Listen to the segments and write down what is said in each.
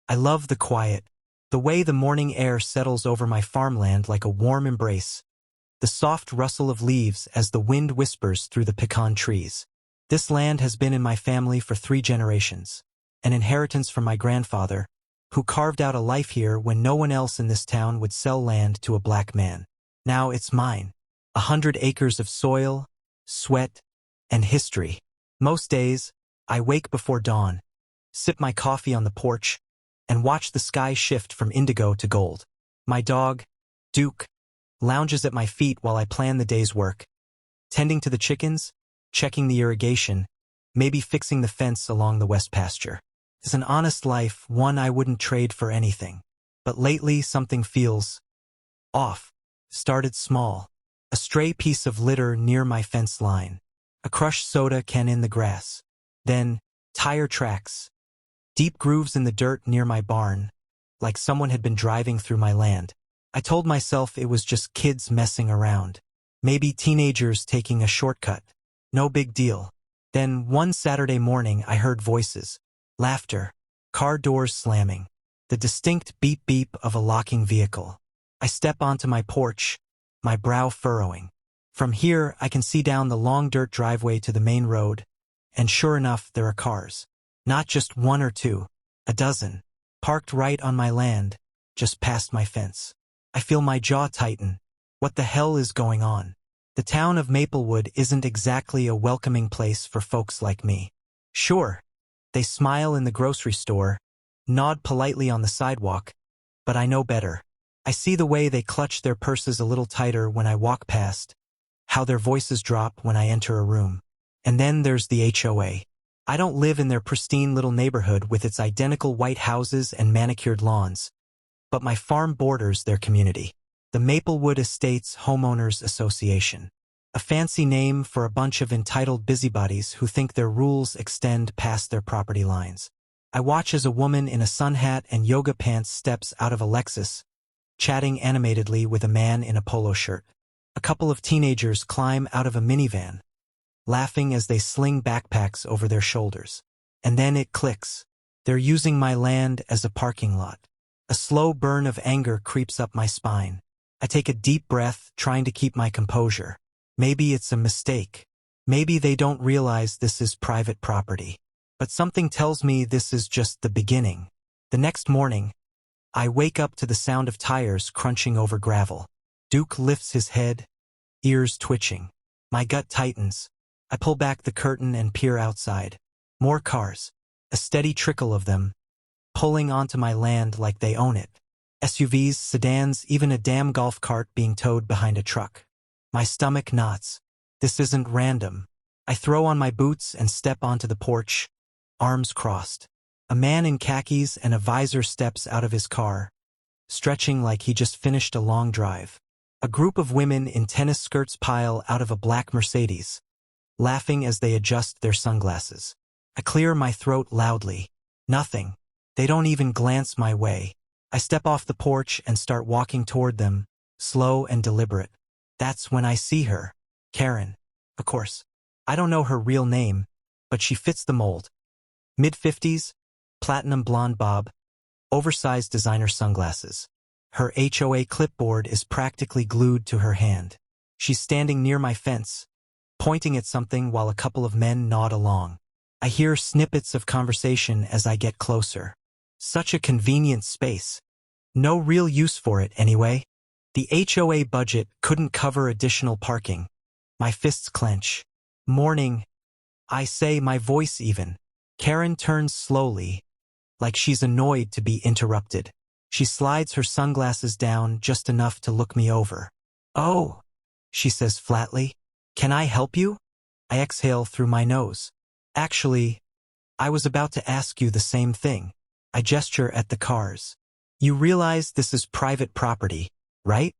I love the quiet, the way the morning air settles over my farmland like a warm embrace, the soft rustle of leaves as the wind whispers through the pecan trees. This land has been in my family for 3 generations, an inheritance from my grandfather, who carved out a life here when no one else in this town would sell land to a black man. Now it's mine. 100 acres of soil, sweat, and history. Most days, I wake before dawn, sip my coffee on the porch, and watch the sky shift from indigo to gold. My dog, Duke, lounges at my feet while I plan the day's work, tending to the chickens, checking the irrigation, maybe fixing the fence along the west pasture. It's an honest life, one I wouldn't trade for anything. But lately something feels off. Started small. A stray piece of litter near my fence line. A crushed soda can in the grass. Then, tire tracks. Deep grooves in the dirt near my barn, like someone had been driving through my land. I told myself it was just kids messing around. Maybe teenagers taking a shortcut. No big deal. Then, one Saturday morning, I heard voices. Laughter. Car doors slamming. The distinct beep-beep of a locking vehicle. I step onto my porch, my brow furrowing. From here, I can see down the long dirt driveway to the main road, and sure enough, there are cars. Not just 1 or 2, a dozen, parked right on my land, just past my fence. I feel my jaw tighten. What the hell is going on? The town of Maplewood isn't exactly a welcoming place for folks like me. Sure, they smile in the grocery store, nod politely on the sidewalk, but I know better. I see the way they clutch their purses a little tighter when I walk past, how their voices drop when I enter a room. And then there's the HOA. I don't live in their pristine little neighborhood with its identical white houses and manicured lawns, but my farm borders their community. The Maplewood Estates Homeowners Association. A fancy name for a bunch of entitled busybodies who think their rules extend past their property lines. I watch as a woman in a sun hat and yoga pants steps out of a Lexus, chatting animatedly with a man in a polo shirt. A couple of teenagers climb out of a minivan, laughing as they sling backpacks over their shoulders. And then it clicks. They're using my land as a parking lot. A slow burn of anger creeps up my spine. I take a deep breath, trying to keep my composure. Maybe it's a mistake. Maybe they don't realize this is private property. But something tells me this is just the beginning. The next morning, I wake up to the sound of tires crunching over gravel. Duke lifts his head, ears twitching. My gut tightens. I pull back the curtain and peer outside. More cars. A steady trickle of them, pulling onto my land like they own it. SUVs, sedans, even a damn golf cart being towed behind a truck. My stomach knots. This isn't random. I throw on my boots and step onto the porch, arms crossed. A man in khakis and a visor steps out of his car, stretching like he just finished a long drive. A group of women in tennis skirts pile out of a black Mercedes, laughing as they adjust their sunglasses. I clear my throat loudly. Nothing. They don't even glance my way. I step off the porch and start walking toward them, slow and deliberate. That's when I see her. Karen. Of course. I don't know her real name, but she fits the mold. Mid-50s, platinum blonde bob, oversized designer sunglasses. Her HOA clipboard is practically glued to her hand. She's standing near my fence, pointing at something while a couple of men nod along. I hear snippets of conversation as I get closer. Such a convenient space. No real use for it anyway. The HOA budget couldn't cover additional parking. My fists clench. Morning, I say, my voice even. Karen turns slowly, like she's annoyed to be interrupted. She slides her sunglasses down just enough to look me over. Oh, she says flatly. Can I help you? I exhale through my nose. Actually, I was about to ask you the same thing. I gesture at the cars. You realize this is private property, right?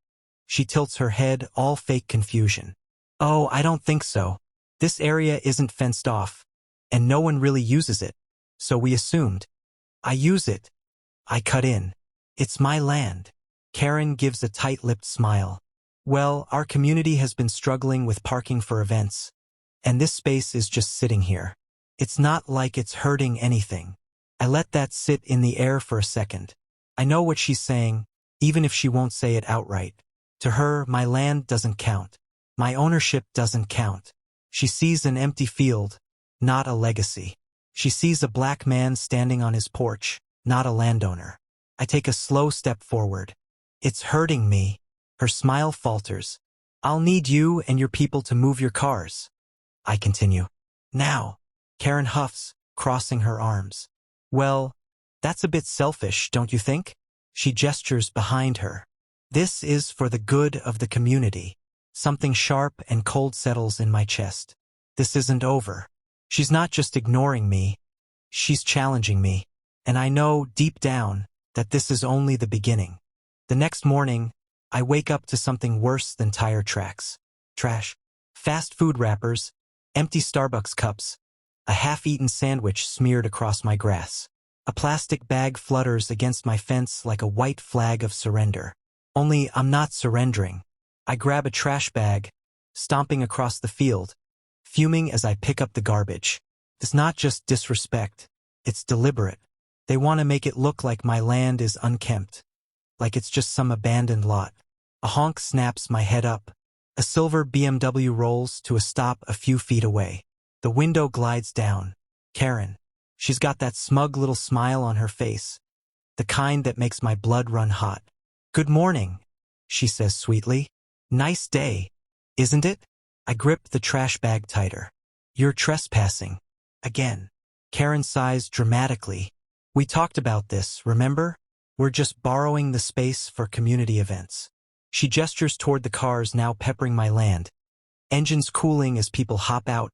She tilts her head, all fake confusion. Oh, I don't think so. This area isn't fenced off, and no one really uses it, so we assumed. I use it. I cut in. It's my land. Karen gives a tight-lipped smile. Well, our community has been struggling with parking for events, and this space is just sitting here. It's not like it's hurting anything. I let that sit in the air for a second. I know what she's saying, even if she won't say it outright. To her, my land doesn't count. My ownership doesn't count. She sees an empty field, not a legacy. She sees a black man standing on his porch, not a landowner. I take a slow step forward. It's hurting me. Her smile falters. I'll need you and your people to move your cars. I continue. Now. Karen huffs, crossing her arms. Well, that's a bit selfish, don't you think? She gestures behind her. This is for the good of the community. Something sharp and cold settles in my chest. This isn't over. She's not just ignoring me. She's challenging me. And I know, deep down, that this is only the beginning. The next morning, I wake up to something worse than tire tracks. Trash. Fast food wrappers, empty Starbucks cups, a half-eaten sandwich smeared across my grass. A plastic bag flutters against my fence like a white flag of surrender. Only I'm not surrendering. I grab a trash bag, stomping across the field, fuming as I pick up the garbage. It's not just disrespect, it's deliberate. They want to make it look like my land is unkempt, like it's just some abandoned lot. A honk snaps my head up. A silver BMW rolls to a stop a few feet away. The window glides down. Karen. She's got that smug little smile on her face, the kind that makes my blood run hot. Good morning, she says sweetly. Nice day, isn't it? I grip the trash bag tighter. You're trespassing. Again. Karen sighs dramatically. We talked about this, remember? We're just borrowing the space for community events. She gestures toward the cars now peppering my land. Engines cooling as people hop out,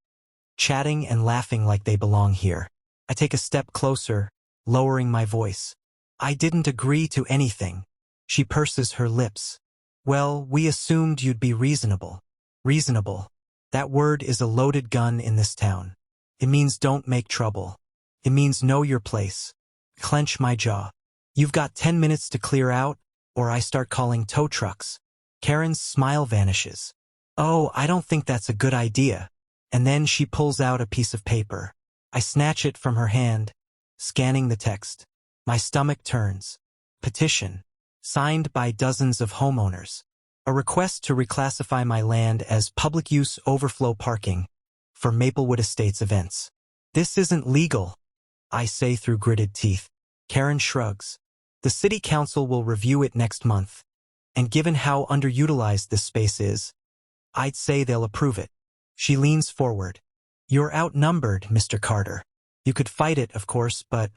chatting and laughing like they belong here. I take a step closer, lowering my voice. I didn't agree to anything. She purses her lips. Well, we assumed you'd be reasonable. Reasonable. That word is a loaded gun in this town. It means don't make trouble. It means know your place. Clench my jaw. You've got 10 minutes to clear out, or I start calling tow trucks. Karen's smile vanishes. Oh, I don't think that's a good idea. And then she pulls out a piece of paper. I snatch it from her hand, scanning the text. My stomach turns. Petition. Signed by dozens of homeowners. A request to reclassify my land as public use overflow parking for Maplewood Estates events. This isn't legal, I say through gritted teeth. Karen shrugs. The city council will review it next month, and given how underutilized this space is, I'd say they'll approve it. She leans forward. You're outnumbered, Mr. Carter. You could fight it, of course, but,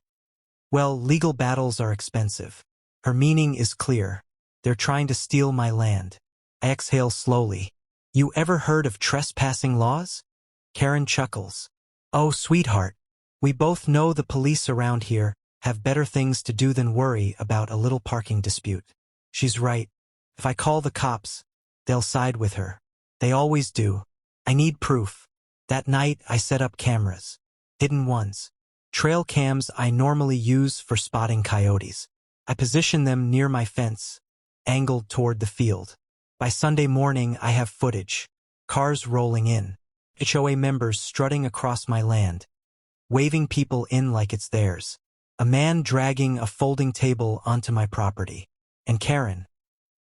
well, legal battles are expensive. Her meaning is clear. They're trying to steal my land. I exhale slowly. You ever heard of trespassing laws? Karen chuckles. Oh, sweetheart. We both know the police around here have better things to do than worry about a little parking dispute. She's right. If I call the cops, they'll side with her. They always do. I need proof. That night, I set up cameras. Hidden ones. Trail cams I normally use for spotting coyotes. I position them near my fence, angled toward the field. By Sunday morning, I have footage. Cars rolling in. HOA members strutting across my land, waving people in like it's theirs. A man dragging a folding table onto my property. And Karen,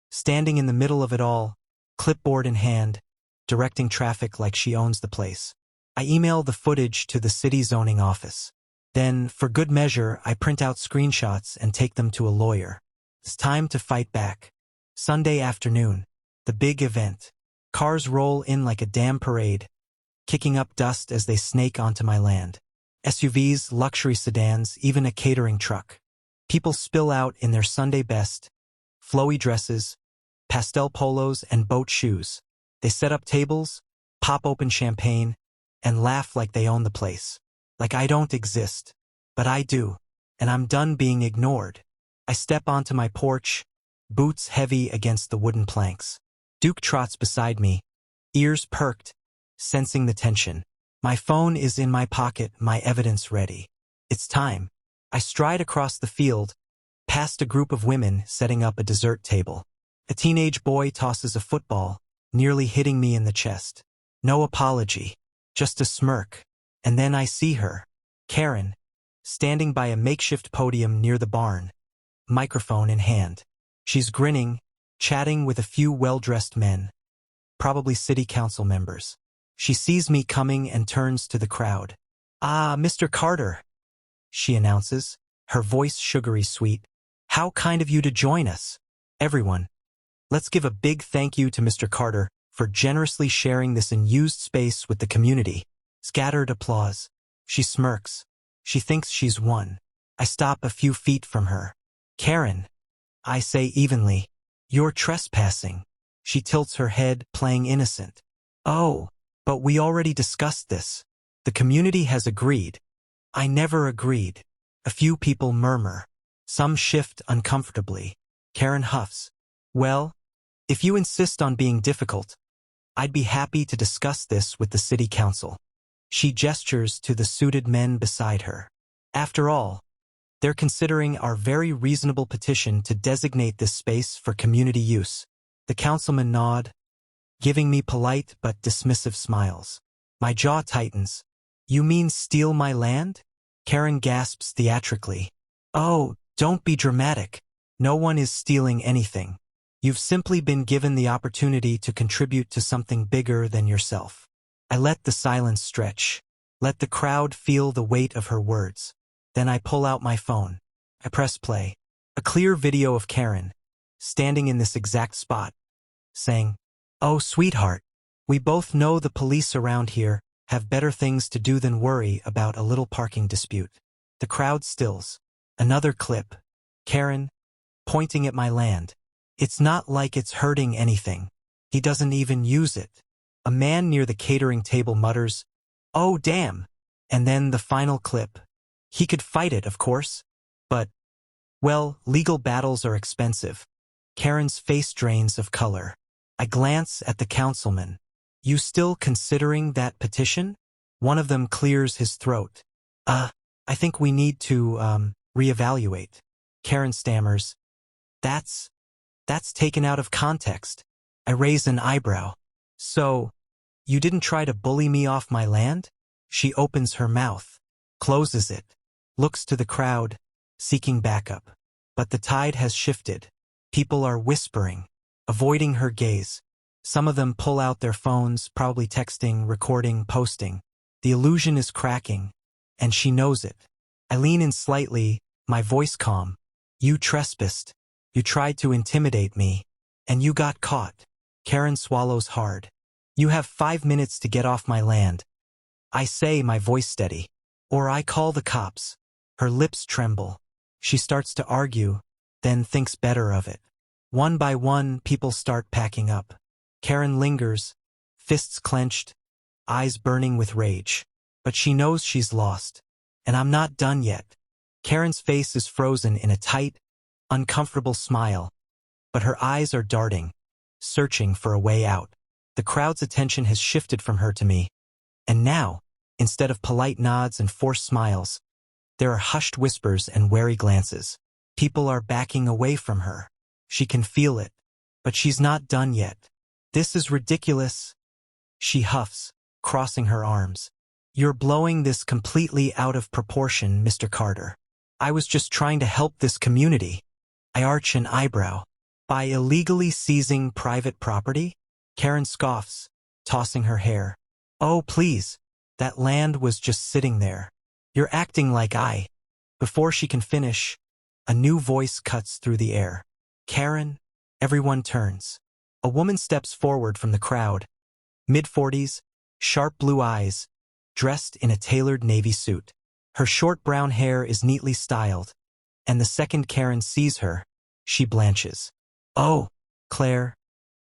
standing in the middle of it all, clipboard in hand, directing traffic like she owns the place. I email the footage to the city zoning office. Then, for good measure, I print out screenshots and take them to a lawyer. It's time to fight back. Sunday afternoon. The big event. Cars roll in like a damn parade, kicking up dust as they snake onto my land. SUVs, luxury sedans, even a catering truck. People spill out in their Sunday best, flowy dresses, pastel polos, and boat shoes. They set up tables, pop open champagne, and laugh like they own the place. Like I don't exist. But I do. And I'm done being ignored. I step onto my porch, boots heavy against the wooden planks. Duke trots beside me, ears perked, sensing the tension. My phone is in my pocket, my evidence ready. It's time. I stride across the field, past a group of women setting up a dessert table. A teenage boy tosses a football, nearly hitting me in the chest. No apology, just a smirk. And then I see her. Karen. standing by a makeshift podium near the barn, microphone in hand. She's grinning, chatting with a few well-dressed men, probably city council members. She sees me coming and turns to the crowd. "Ah, Mr. Carter," she announces, her voice sugary sweet. "How kind of you to join us." Everyone, let's give a big thank you to Mr. Carter for generously sharing this unused space with the community. Scattered applause. She smirks. She thinks she's won. I stop a few feet from her. "Karen," I say evenly, "you're trespassing." She tilts her head, playing innocent. "Oh, but we already discussed this. The community has agreed." "I never agreed." A few people murmur. Some shift uncomfortably. Karen huffs. "Well, if you insist on being difficult, I'd be happy to discuss this with the city council." She gestures to the suited men beside her. After all, they're considering our very reasonable petition to designate this space for community use. The councilmen nod, giving me polite but dismissive smiles. My jaw tightens. "You mean steal my land?" Karen gasps theatrically. "Oh, don't be dramatic. No one is stealing anything. You've simply been given the opportunity to contribute to something bigger than yourself." I let the silence stretch. Let the crowd feel the weight of her words. Then I pull out my phone. I press play. A clear video of Karen, standing in this exact spot, saying, "Oh, sweetheart, we both know the police around here have better things to do than worry about a little parking dispute." The crowd stills. Another clip. Karen, pointing at my land. "It's not like it's hurting anything. He doesn't even use it." A man near the catering table mutters, "Oh, damn." And then the final clip. "He could fight it, of course. But, well, legal battles are expensive." Karen's face drains of color. I glance at the councilman. "You still considering that petition?" One of them clears his throat. I think we need to, reevaluate." Karen stammers. That's taken out of context." I raise an eyebrow. "So, you didn't try to bully me off my land?" She opens her mouth, closes it, looks to the crowd, seeking backup. But the tide has shifted. People are whispering, avoiding her gaze. Some of them pull out their phones, probably texting, recording, posting. The illusion is cracking, and she knows it. I lean in slightly, my voice calm. "You trespassed. You tried to intimidate me, and you got caught." Karen swallows hard. "You have 5 minutes to get off my land." I say, my voice steady. "Or I call the cops." Her lips tremble. She starts to argue, then thinks better of it. One by one, people start packing up. Karen lingers, fists clenched, eyes burning with rage. But she knows she's lost. And I'm not done yet. Karen's face is frozen in a tight, uncomfortable smile. But her eyes are darting, searching for a way out. The crowd's attention has shifted from her to me. And now, instead of polite nods and forced smiles, there are hushed whispers and wary glances. People are backing away from her. She can feel it. But she's not done yet. "This is ridiculous," she huffs, crossing her arms. "You're blowing this completely out of proportion, Mr. Carter. I was just trying to help this community." I arch an eyebrow. "By illegally seizing private property?" Karen scoffs, tossing her hair. "Oh, please. That land was just sitting there. You're acting like I—" Before she can finish, a new voice cuts through the air. "Karen?" Everyone turns. A woman steps forward from the crowd. Mid-40s, sharp blue eyes, dressed in a tailored navy suit. Her short brown hair is neatly styled, and the second Karen sees her, she blanches. "Oh, Claire."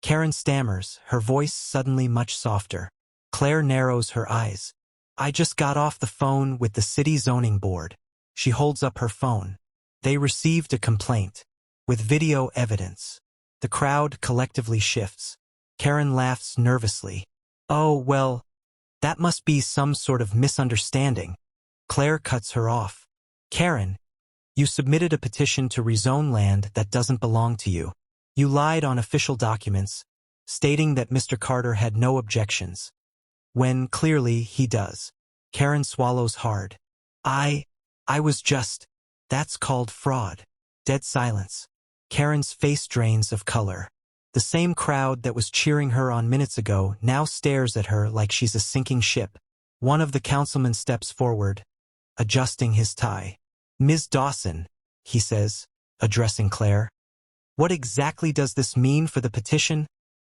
Karen stammers, her voice suddenly much softer. Claire narrows her eyes. "I just got off the phone with the city zoning board." She holds up her phone. "They received a complaint, with video evidence." The crowd collectively shifts. Karen laughs nervously. "Oh, well, that must be some sort of misunderstanding." Claire cuts her off. "Karen, you submitted a petition to rezone land that doesn't belong to you. You lied on official documents, stating that Mr. Carter had no objections, when clearly he does." Karen swallows hard. I That's called fraud. Dead silence. Karen's face drains of color. The same crowd that was cheering her on minutes ago now stares at her like she's a sinking ship. One of the councilmen steps forward, adjusting his tie. "Ms. Dawson," he says, addressing Claire. "What exactly does this mean for the petition?"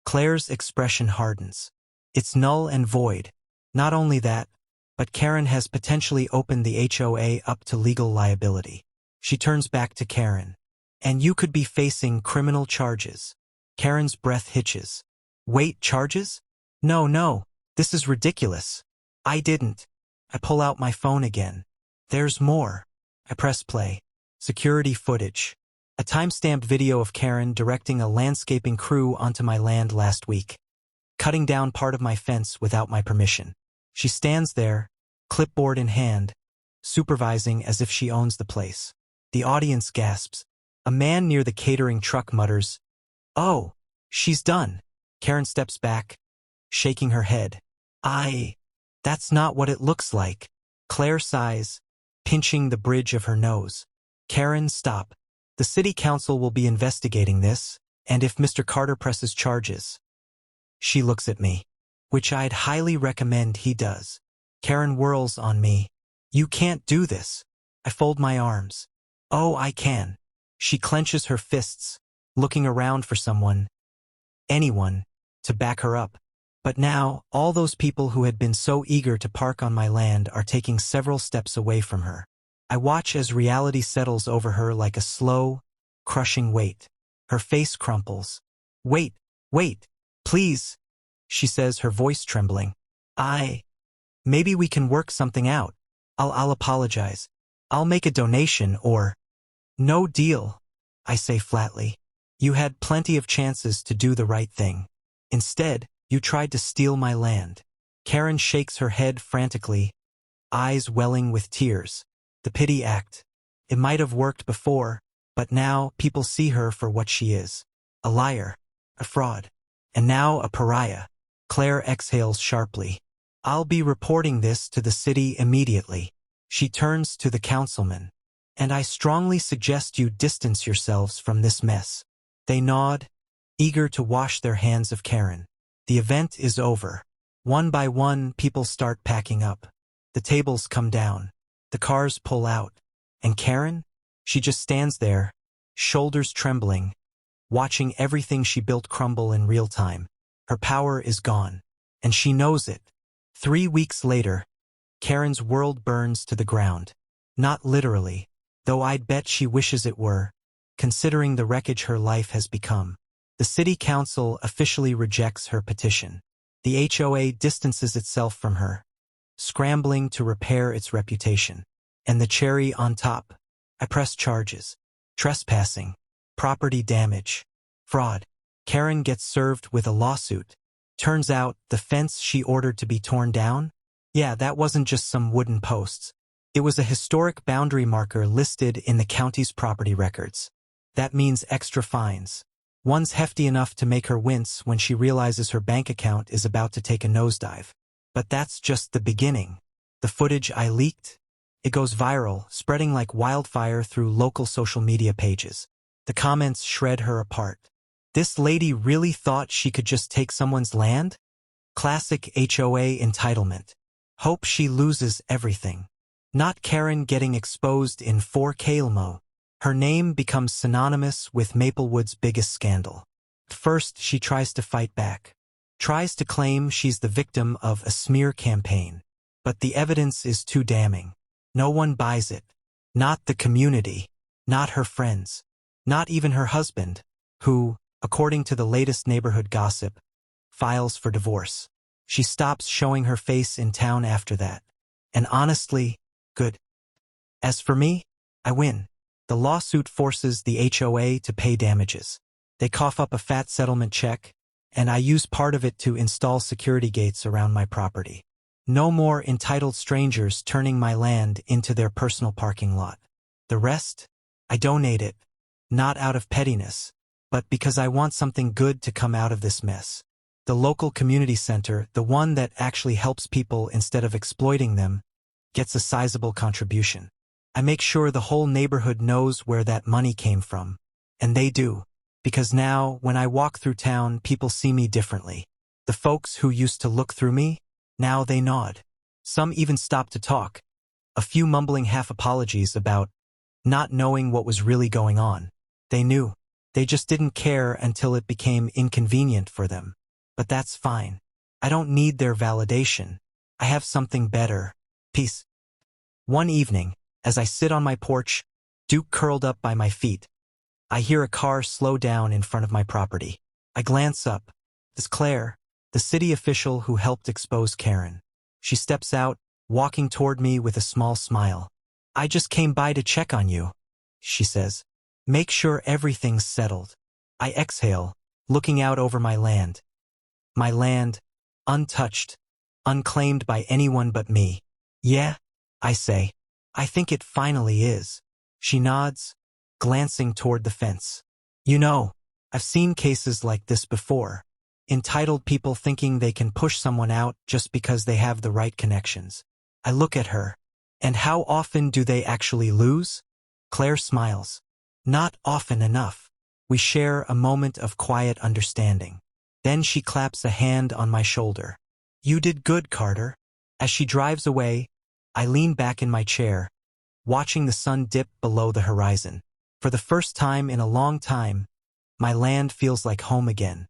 Claire's expression hardens. It's null and void. Not only that, but Karen has potentially opened the HOA up to legal liability. She turns back to Karen. "And you could be facing criminal charges." Karen's breath hitches. "Wait, charges? No, this is ridiculous. I didn't." I pull out my phone again. There's more. I press play. Security footage. A time-stamped video of Karen directing a landscaping crew onto my land last week, cutting down part of my fence without my permission. She stands there, clipboard in hand, supervising as if she owns the place. The audience gasps. A man near the catering truck mutters, "Oh, she's done." Karen steps back, shaking her head. That's not what it looks like." Claire sighs, pinching the bridge of her nose. "Karen, stop. The city council will be investigating this, and if Mr. Carter presses charges." She looks at me, which I'd highly recommend he does. Karen whirls on me. "You can't do this." I fold my arms. "Oh, I can." She clenches her fists, looking around for anyone, to back her up. But now, all those people who had been so eager to park on my land are taking several steps away from her. I watch as reality settles over her like a slow, crushing weight. Her face crumples. Wait, please," she says, her voice trembling. Maybe we can work something out. I'll apologize. I'll make a donation or—" "No deal," I say flatly. "You had plenty of chances to do the right thing. Instead, you tried to steal my land." Karen shakes her head frantically, eyes welling with tears. The pity act. It might have worked before, but now people see her for what she is. A liar, a fraud, and now a pariah. Claire exhales sharply. "I'll be reporting this to the city immediately." She turns to the councilman. "And I strongly suggest you distance yourselves from this mess." They nod, eager to wash their hands of Karen. The event is over. One by one, people start packing up. The tables come down. The cars pull out. And Karen? She just stands there, shoulders trembling, watching everything she built crumble in real time. Her power is gone. And she knows it. 3 weeks later, Karen's world burns to the ground. Not literally, though I'd bet she wishes it were, considering the wreckage her life has become. The city council officially rejects her petition. The HOA distances itself from her, scrambling to repair its reputation. And the cherry on top, I press charges. Trespassing, property damage, fraud. Karen gets served with a lawsuit. Turns out the fence she ordered to be torn down? Yeah, that wasn't just some wooden posts. It was a historic boundary marker listed in the county's property records. That means extra fines. One's hefty enough to make her wince when she realizes her bank account is about to take a nosedive. But that's just the beginning. The footage I leaked? It goes viral, spreading like wildfire through local social media pages. The comments shred her apart. This lady really thought she could just take someone's land? Classic HOA entitlement. Hope she loses everything. Not Karen getting exposed in 4K LMO. Her name becomes synonymous with Maplewood's biggest scandal. First, she tries to fight back. Tries to claim she's the victim of a smear campaign. But the evidence is too damning. No one buys it. Not the community. Not her friends. Not even her husband, who, according to the latest neighborhood gossip, files for divorce. She stops showing her face in town after that. And honestly, good. As for me, I win. The lawsuit forces the HOA to pay damages. They cough up a fat settlement check, and I use part of it to install security gates around my property. No more entitled strangers turning my land into their personal parking lot. The rest? I donate it, not out of pettiness, but because I want something good to come out of this mess. The local community center, the one that actually helps people instead of exploiting them, gets a sizable contribution. I make sure the whole neighborhood knows where that money came from. And they do. Because now, when I walk through town, people see me differently. The folks who used to look through me, now they nod. Some even stop to talk. A few mumbling half-apologies about not knowing what was really going on. They knew. They just didn't care until it became inconvenient for them. But that's fine. I don't need their validation. I have something better. Peace. One evening, as I sit on my porch, Duke curled up by my feet, I hear a car slow down in front of my property. I glance up. It's Claire, the city official who helped expose Karen. She steps out, walking toward me with a small smile. "I just came by to check on you," she says. "Make sure everything's settled." I exhale, looking out over my land. My land, untouched, unclaimed by anyone but me. "Yeah," I say. "I think it finally is." She nods, glancing toward the fence. "You know, I've seen cases like this before. Entitled people thinking they can push someone out just because they have the right connections." I look at her. "And how often do they actually lose?" Claire smiles. "Not often enough." We share a moment of quiet understanding. Then she claps a hand on my shoulder. "You did good, Carter." As she drives away, I lean back in my chair, watching the sun dip below the horizon. For the first time in a long time, my land feels like home again.